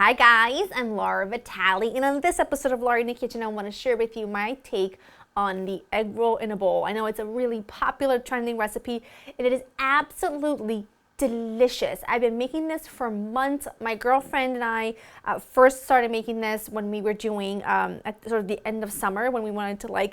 Hi guys, I'm Laura Vitale, and on this episode of Laura in the Kitchen, I want to share with you my take on the egg roll in a bowl. I know it's a really popular trending recipe, and it is absolutely delicious. I've been making this for months. My girlfriend and I first started making this when we were doing at sort of the end of summer, when we wanted to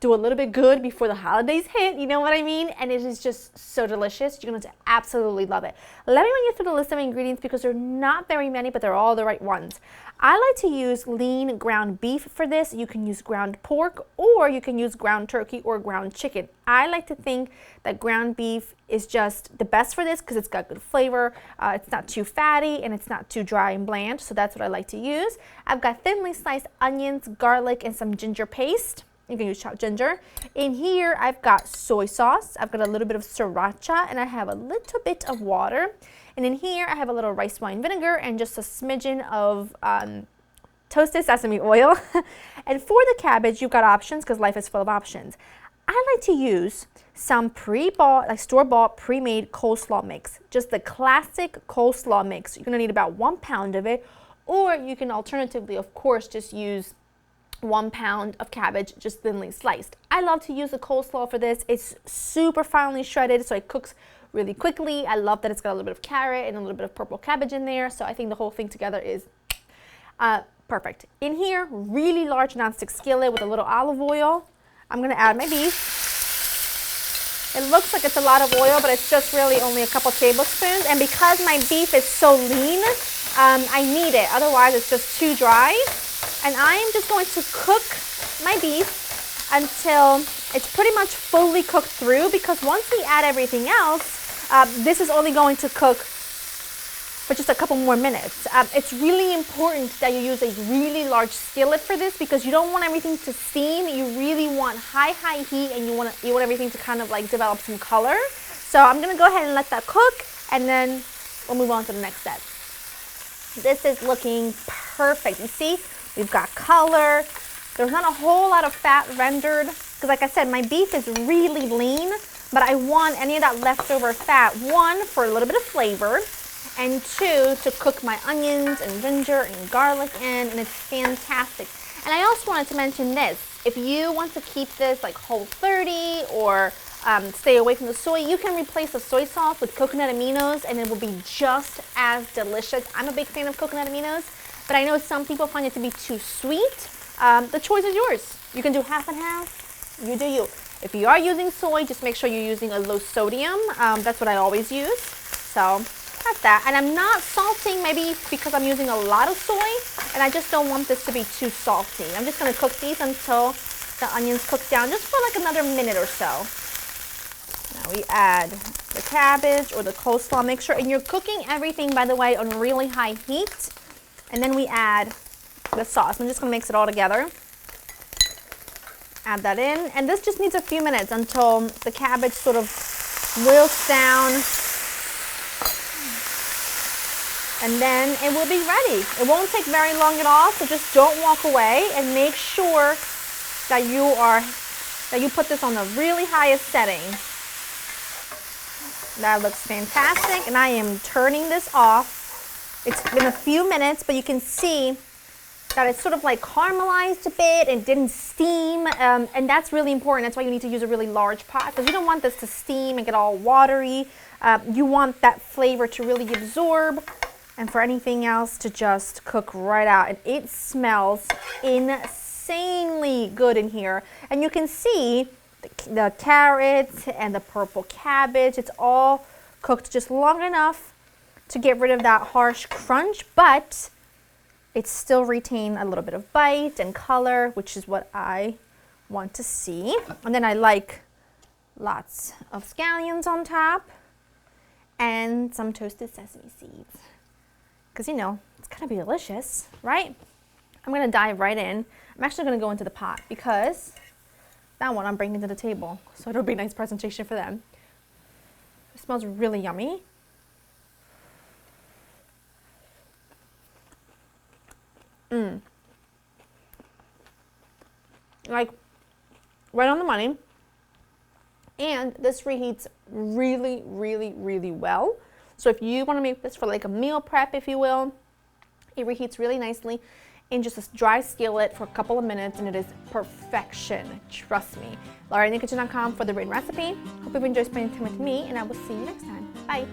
do a little bit good before the holidays hit, you know what I mean? And it is just so delicious. You're going to absolutely love it. Let me run you through the list of ingredients because they're not very many, but they're all the right ones. I like to use lean ground beef for this. You can use ground pork, or you can use ground turkey or ground chicken. I like to think that ground beef is just the best for this because it's got good flavor. It's not too fatty and it's not too dry and bland, so that's what I like to use. I've got thinly sliced onions, garlic, and some ginger paste. You can use chopped ginger. In here, I've got soy sauce. I've got a little bit of sriracha, and I have a little bit of water. And in here, I have a little rice wine vinegar and just a smidgen of toasted sesame oil. And for the cabbage, you've got options because life is full of options. I like to use some pre-bought, store-bought, pre-made coleslaw mix. Just the classic coleslaw mix. You're gonna need about 1 pound of it, or you can alternatively, of course, just use 1 pound of cabbage, just thinly sliced. I love to use the coleslaw for this. It's super finely shredded, so it cooks really quickly. I love that it's got a little bit of carrot and a little bit of purple cabbage in there, so I think the whole thing together is perfect. In here, really large nonstick skillet with a little olive oil. I'm gonna add my beef. It looks like it's a lot of oil, but it's just really only a couple tablespoons. And because my beef is so lean, I need it. Otherwise, it's just too dry. And I am just going to cook my beef until it's pretty much fully cooked through, because once we add everything else, this is only going to cook for just a couple more minutes. It's really important that you use a really large skillet for this because you don't want everything to steam. You really want high heat, and you want everything to kind of develop some color. So I'm gonna go ahead and let that cook, and then we'll move on to the next step. This is looking perfect. You see? We've got color. There's not a whole lot of fat rendered because, like I said, my beef is really lean, but I want any of that leftover fat, one, for a little bit of flavor, and two, to cook my onions and ginger and garlic in, and it's fantastic. And I also wanted to mention this. If you want to keep this Whole30 or stay away from the soy, you can replace the soy sauce with coconut aminos, and it will be just as delicious. I'm a big fan of coconut aminos, but I know some people find it to be too sweet. The choice is yours. You can do half and half. You do you. If you are using soy, just make sure you're using a low sodium. That's what I always use. So that's that. And I'm not salting, maybe because I'm using a lot of soy, and I just don't want this to be too salty. I'm just going to cook these until the onions cook down, just for another minute or so. Now we add the cabbage or the coleslaw mixture, and you're cooking everything, by the way, on really high heat. And then we add the sauce. I'm just going to mix it all together. Add that in. And this just needs a few minutes until the cabbage sort of wilts down. And then it will be ready. It won't take very long at all, so just don't walk away, and make sure that you put this on the really highest setting. That looks fantastic, and I am turning this off. It's been a few minutes, but you can see that it's sort of caramelized a bit and didn't steam, and that's really important. That's why you need to use a really large pot, because you don't want this to steam and get all watery. You want that flavor to really absorb, and for anything else to just cook right out. And it smells insanely good in here. And you can see the carrots and the purple cabbage. It's all cooked just long enough to get rid of that harsh crunch, but it still retains a little bit of bite and color, which is what I want to see. And then I like lots of scallions on top and some toasted sesame seeds, because it's gonna be delicious, right? I'm gonna dive right in. I'm actually gonna go into the pot because that one I'm bringing to the table, so it'll be a nice presentation for them. It smells really yummy. Right on the money. And this reheats really, really, really well. So if you want to make this for a meal prep, if you will, It reheats really nicely in just a dry skillet for a couple of minutes, and it is perfection. Trust me. LauraInTheKitchen.com for the written recipe. Hope you've enjoyed spending time with me, and I will see you next time. Bye.